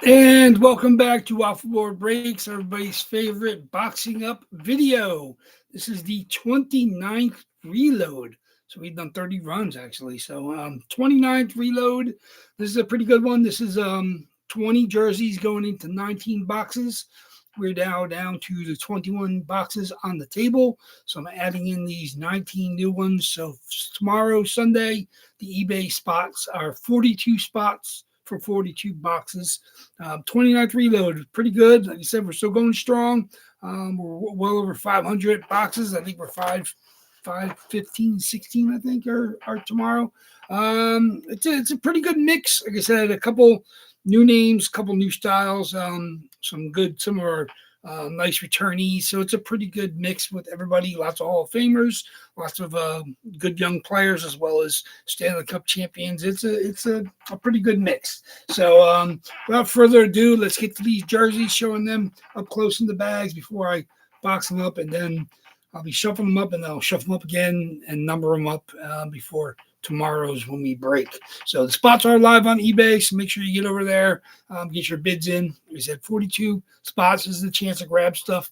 And welcome back to Waffleboard Breaks, everybody's favorite boxing up video. This is the 29th reload. So we've done 30 runs actually. So 29th reload. This is a pretty good one. This is 20 jerseys going into 19 boxes. We're now down to the 21 boxes on the table. So I'm adding in these 19 new ones. So tomorrow, Sunday, the eBay spots are 42 spots for 42 boxes. 29th reload, pretty good. Like I said, we're still going strong. We're well over 500 boxes. I think we're 15, 16, I think, are tomorrow. It's a pretty good mix. Like I said, a couple new names, couple new styles, some are nice returnees. So it's a pretty good mix with everybody. Lots of Hall of Famers, lots of good young players, as well as Stanley Cup champions. It's a pretty good mix. So without further ado, let's get to these jerseys, showing them up close in the bags before I box them up, and then I'll be shuffling them up, and then I'll shuffle them up again and number them up before tomorrow's when we break. So the spots are live on eBay, so make sure you get over there, get your bids in. We said 42 spots is the chance to grab stuff.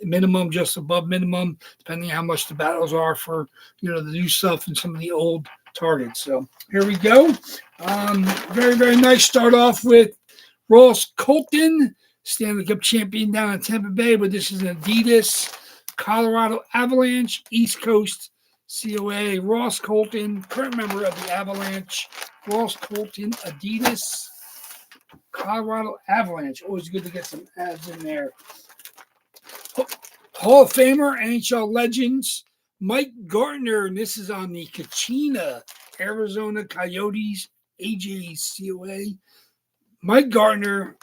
Minimum, just above minimum, depending on how much the battles are for the new stuff and some of the old targets. So here we go. Very, very nice. Start off with Ross Colton, Stanley Cup champion down in Tampa Bay, but this is an Adidas Colorado Avalanche East Coast COA. Ross Colton, current member of the Avalanche. Ross Colton, Adidas Colorado Avalanche. Always good to get some ads in there. Hall of Famer, NHL legends, Mike Gartner, and this is on the Kachina Arizona Coyotes AJ COA. Mike Gartner,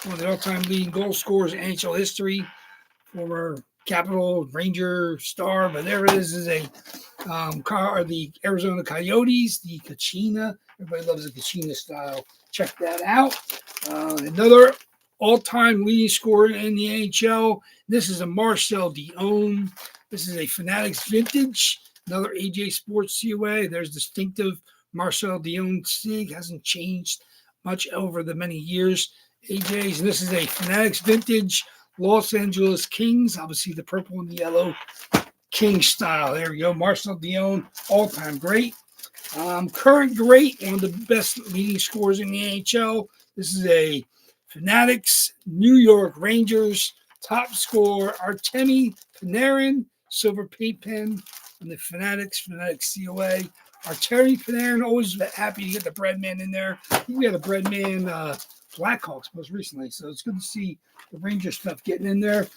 one of the all-time leading goal scorers in NHL history, former Capital Ranger star, but there it is a the Arizona Coyotes, the Kachina. Everybody loves the Kachina style. Check that out. Another all-time leading scorer in the NHL. This is a Marcel Dion. This is a Fanatics Vintage. Another AJ Sports COA. There's distinctive Marcel Dion sig. Hasn't changed much over the many years. AJ's, and this is a Fanatics Vintage Los Angeles Kings. Obviously the purple and the yellow King style. There we go. Marcel Dion, all-time great. Current great, one of the best leading scorers in the NHL. This is a Fanatics New York Rangers top scorer, Artemi Panarin, silver paint pen on the Fanatics COA. Artemi Panarin, always happy to get the Breadman in there. I think we had a Breadman Blackhawks most recently, so it's good to see the Ranger stuff getting in there.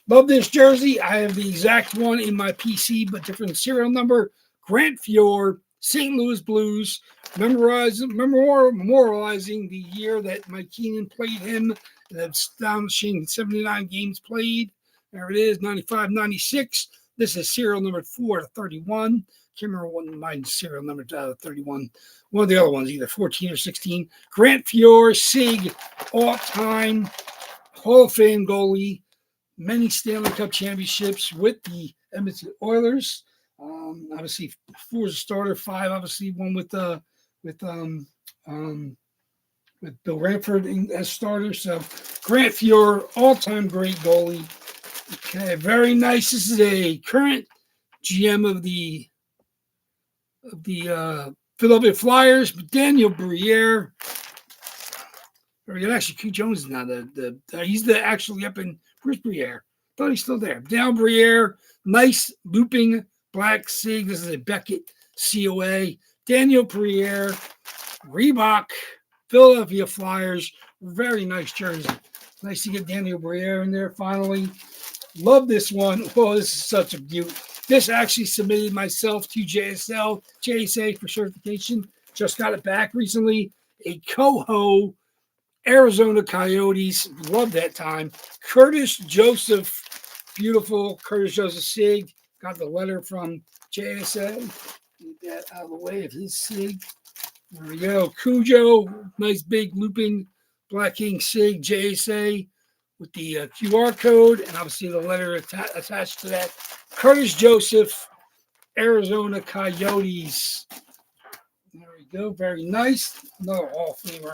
Love this jersey. I have the exact one in my PC, but different serial number. Grant Fuhr, St. Louis Blues, memorializing the year that Mike Keenan played him. An astonishing 79 games played. There it is, 95-96. This is serial number 4/31. Can't remember what my serial number 31. One of the other ones, either 14 or 16. Grant Fuhr, SIG, all-time Hall of Fame goalie. Many Stanley Cup championships with the Edmonton Oilers. Obviously, 4 is a starter. 5, obviously, one with Bill Ranford as starter. So Grant Fuhr, all-time great goalie. Okay, very nice. This is a current GM of the Philadelphia Flyers, Daniel Briere. Actually, Q Jones is now he's actually up in Bruce Briere. Thought he's still there. Daniel Briere, nice looping black sig. This is a Beckett COA. Daniel Briere, Reebok, Philadelphia Flyers. Very nice jersey. Nice to get Daniel Briere in there finally. Love this one. Oh, this is such a beaut. This actually submitted myself to JSA for certification. Just got it back recently. A Coho Arizona Coyotes. Love that time. Curtis Joseph. Beautiful Curtis Joseph sig. Got the letter from JSA. Get that out of the way of his sig. There we go. Cujo. Nice big looping Black King sig. JSA with the QR code. And obviously the letter attached to that. Curtis Joseph, Arizona Coyotes. There we go. Very nice. Another Hall of Famer.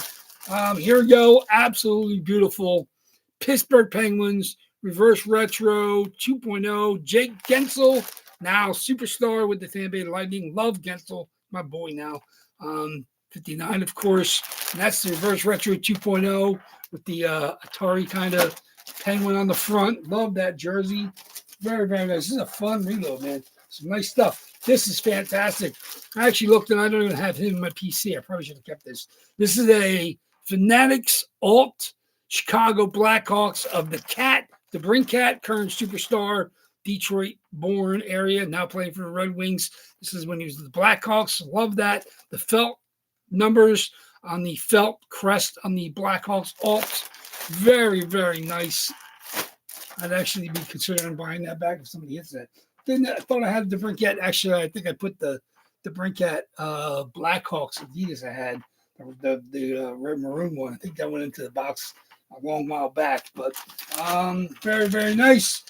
Here we go. Absolutely beautiful. Pittsburgh Penguins, reverse retro 2.0. Jake Gensel, now superstar with the Tampa Bay Lightning. Love Gensel, my boy now. 59, of course. And that's the reverse retro 2.0 with the Atari kind of penguin on the front. Love that jersey. Very, very nice. This is a fun reload, man. Some nice stuff. This is fantastic. I actually looked and I don't even have him in my PC. I probably should have kept this. This is a Fanatics Alt Chicago Blackhawks of the Cat, the Brincat, current superstar, Detroit born area, now playing for the Red Wings. This is when he was the Blackhawks. Love that. The felt numbers on the felt crest on the Blackhawks alt. Very, very nice. I'd actually be considering buying that back if somebody hits that. Then I thought I had the Brincat. Actually, I think I put the Brincat Blackhawks Adidas I had, the red maroon one. I think that went into the box a long while back. But very, very nice.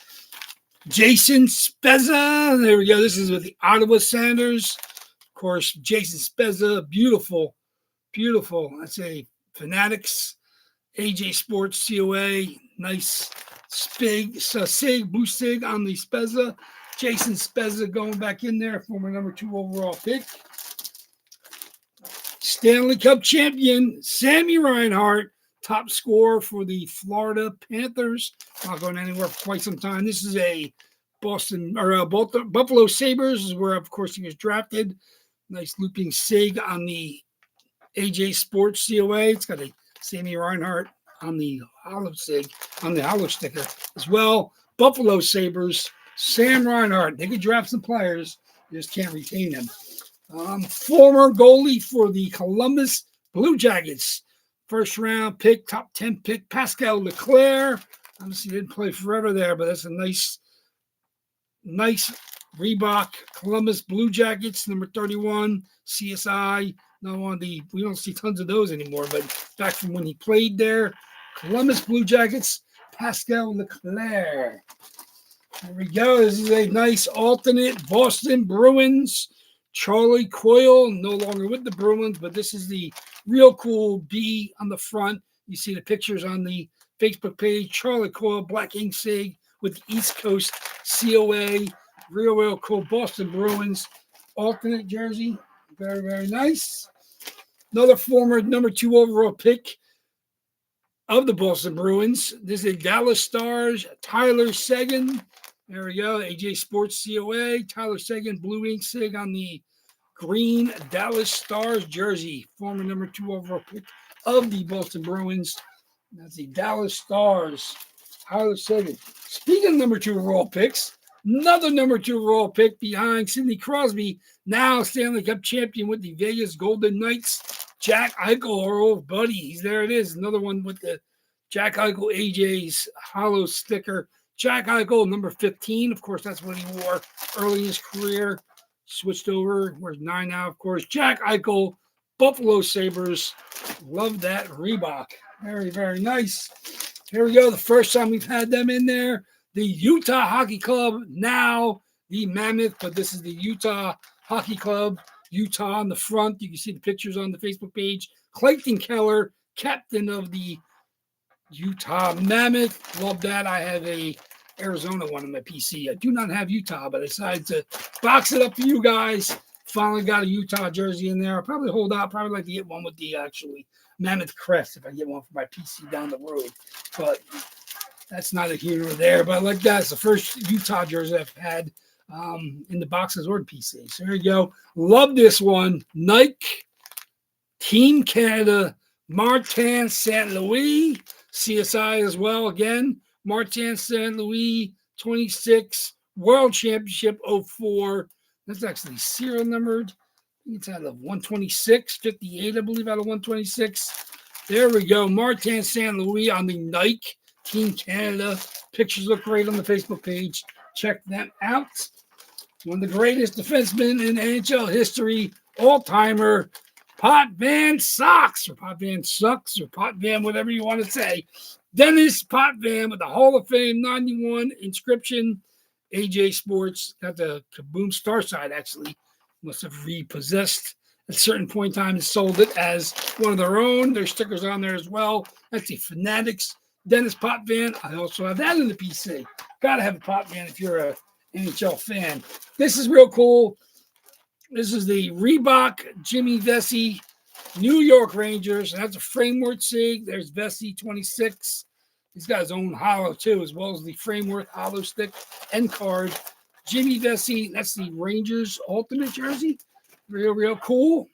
Jason Spezza. There we go. This is with the Ottawa Sounders. Of course, Jason Spezza. Beautiful, beautiful. That's a Fanatics AJ Sports COA. Nice SIG, blue SIG on the Spezza. Jason Spezza going back in there, former number 2 overall pick. Stanley Cup champion, Sammy Reinhart, top scorer for the Florida Panthers. Not going anywhere for quite some time. This is a Buffalo Sabres, is where, of course, he was drafted. Nice looping SIG on the AJ Sports COA. It's got a Sammy Reinhart on the hollow SIG, on the hollow sticker as well. Buffalo Sabres, Sam Reinhart. They could draft some players, you just can't retain them. Former goalie for the Columbus Blue Jackets. First round pick, top 10 pick, Pascal Leclerc. Obviously didn't play forever there, but that's a nice Reebok Columbus Blue Jackets, number 31, CSI. We don't see tons of those anymore, but back from when he played there, Columbus Blue Jackets, Pascal Leclerc. There we go. This is a nice alternate Boston Bruins. Charlie Coyle, no longer with the Bruins, but this is the real cool B on the front. You see the pictures on the Facebook page. Charlie Coyle, black ink SIG with the East Coast COA. Real cool Boston Bruins alternate jersey. Very, very nice. Another former number 2 overall pick of the Boston Bruins. This is a Dallas Stars, Tyler Seguin. There we go. AJ Sports COA. Tyler Seguin, blue ink SIG on the green Dallas Stars jersey. Former number 2 overall pick of the Boston Bruins. That's the Dallas Stars. Tyler Seguin. Speaking of number 2 overall picks, another number 2 overall pick behind Sidney Crosby, now Stanley Cup champion with the Vegas Golden Knights. Jack Eichel, our old buddy. There it is. Another one with the Jack Eichel AJ's hollow sticker. Jack Eichel, number 15. Of course, that's what he wore early in his career. Switched over. Wears 9 now, of course. Jack Eichel, Buffalo Sabres. Love that Reebok. Very, very nice. Here we go. The first time we've had them in there. The Utah Hockey Club, now the Mammoth, but this is the Utah Hockey Club. Utah on the front. You can see the pictures on the Facebook page. Clayton Keller, captain of the Utah Mammoth. Love that. I have a Arizona one on my PC. I do not have Utah, but I decided to box it up for you guys. Finally got a Utah jersey in there. I'll probably hold out. Probably like to get one with the actually Mammoth crest if I get one for my PC down the road. But that's not a here or there. But I like that. It's the first Utah jersey I've had in the boxes or the PC. So here you go. Love this one. Nike, Team Canada, Martin St. Louis, CSI as well. Again, Martin St. Louis, 26, World Championship 04. That's actually serial numbered. I think it's out of 126, 58, I believe, out of 126. There we go. Martin St. Louis on the Nike, Team Canada. Pictures look great on the Facebook page. Check them out. One of the greatest defensemen in NHL history, all-timer, Potvin Sox, or Potvin Sucks, or Potvin, whatever you want to say. Dennis Potvin with the Hall of Fame 91 inscription. AJ Sports got the Kaboom Star side, actually. Must have repossessed at a certain point in time and sold it as one of their own. There's stickers on there as well. That's the Fanatics Dennis Pop Van. I also have that in the PC. Got to have a Pop Van if you're a NHL fan. This is real cool. This is the Reebok Jimmy Vesey New York Rangers. And that's a framework sig. There's Vesey 26. He's got his own hollow too, as well as the framework hollow stick and card. Jimmy Vesey, that's the Rangers Ultimate jersey. Real cool.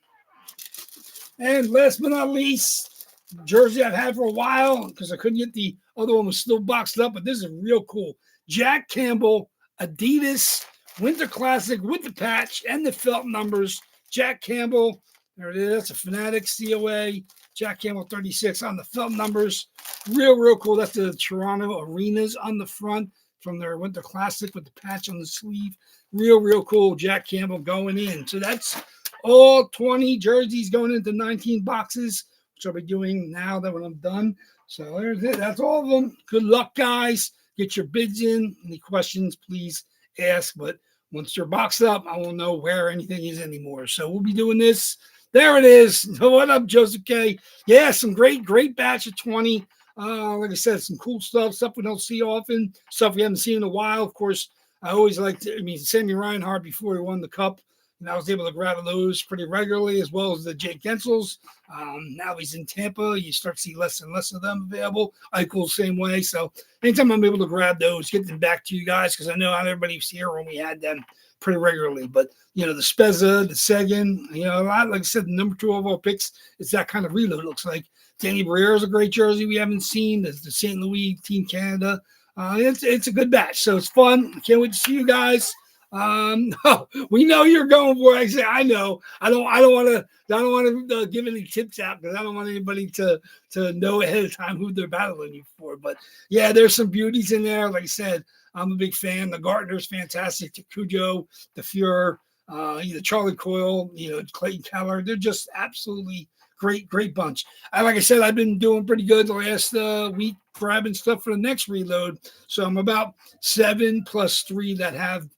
And last but not least, jersey I've had for a while because I couldn't get the other one was still boxed up, but this is real cool. Jack Campbell Adidas Winter Classic with the patch and the felt numbers. Jack Campbell, there it is. That's a Fanatics COA. Jack Campbell 36 on the felt numbers. Real cool. That's the Toronto Arenas on the front from their Winter Classic with the patch on the sleeve. Real cool. Jack Campbell going in. So that's all 20 jerseys going into 19 boxes, which I'll be doing now that when I'm done. So there's it. That's all of them. Good luck, guys. Get your bids in. Any questions, please ask. But once they're boxed up, I won't know where anything is anymore. So we'll be doing this. There it is. What up, Joseph K? Yeah, some great batch of 20. Like I said, some cool stuff we don't see often, stuff we haven't seen in a while. Of course, I always liked Sammy Reinhart before he won the cup. And I was able to grab those pretty regularly, as well as the Jake Gensels. Now he's in Tampa. You start to see less and less of them available. Eichel, same way. So anytime I'm able to grab those, get them back to you guys, because I know not everybody was here when we had them pretty regularly. But, the Spezza, the Seguin, a lot, like I said, the number 2 overall picks, it's that kind of reload, it looks like. Danny Briere is a great jersey we haven't seen. There's the St. Louis Team Canada. It's a good batch. So it's fun. I can't wait to see you guys. We know you're going for it. I know. I don't want to give any tips out because I don't want anybody to know ahead of time who they're battling you for. But yeah, there's some beauties in there. Like I said, I'm a big fan. The Gardner's fantastic. The Cujo, the Fuhrer, either Charlie Coyle, Clayton Keller. They're just absolutely great bunch. Like I said, I've been doing pretty good the last week, grabbing stuff for the next reload. So I'm about 7 plus 3 that have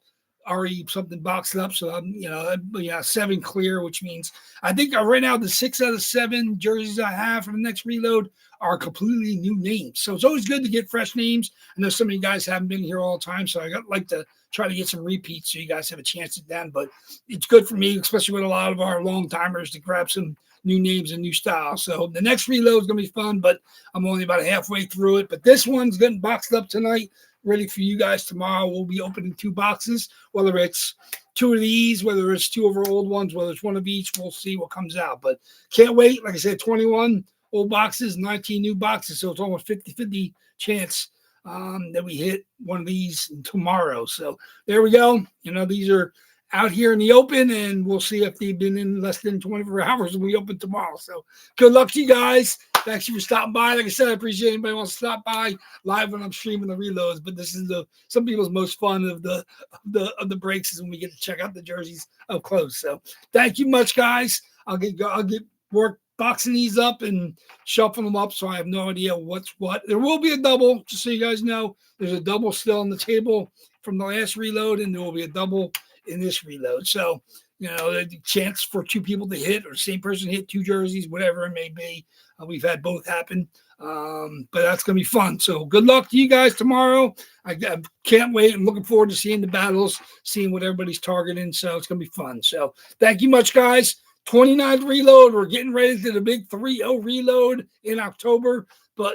already something boxed up. So I'm 7 clear, which means I think right now the 6 out of 7 jerseys I have for the next reload are completely new names. So it's always good to get fresh names. I know some of you guys haven't been here all the time, so I like to try to get some repeats so you guys have a chance at them. But it's good for me, especially with a lot of our long timers, to grab some new names and new styles. So the next reload is going to be fun, but I'm only about halfway through it. But this one's getting boxed up tonight, ready for you guys tomorrow. We'll be opening 2 boxes, whether it's 2 of these, whether it's 2 of our old ones, whether it's 1 of each. We'll see what comes out. But can't wait. Like I said, 21 old boxes, 19 new boxes. So it's almost 50-50 chance that we hit one of these tomorrow. So there we go. These are out here in the open, and we'll see if they've been in less than 24 hours when we open tomorrow. So good luck to you guys. Thanks for stopping by. Like I said, I appreciate anybody who wants to stop by live when I'm streaming the reloads. But this is some people's most fun of the breaks is when we get to check out the jerseys up close. So thank you much, guys. I'll get work boxing these up and shuffling them up, so I have no idea what's what. There will be a double, just so you guys know. There's a double still on the table from the last reload, and there will be a double in this reload. So, the chance for 2 people to hit or the same person hit 2 jerseys, whatever it may be. We've had both happen, but that's going to be fun. So good luck to you guys tomorrow. I can't wait. I'm looking forward to seeing the battles, seeing what everybody's targeting. So it's going to be fun. So thank you much, guys. 29th reload. We're getting ready to the big 3-0 reload in October.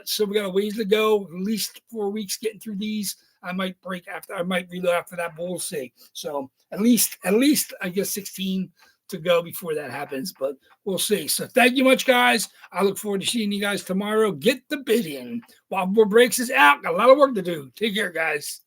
So we got a ways to go, at least 4 weeks getting through these. I might reload after that, but we'll see. So at least I guess 16 to go before that happens, but we'll see. So thank you much, guys. I look forward to seeing you guys tomorrow. Get the bid in. Waffleboard Breaks is out. Got a lot of work to do. Take care, guys.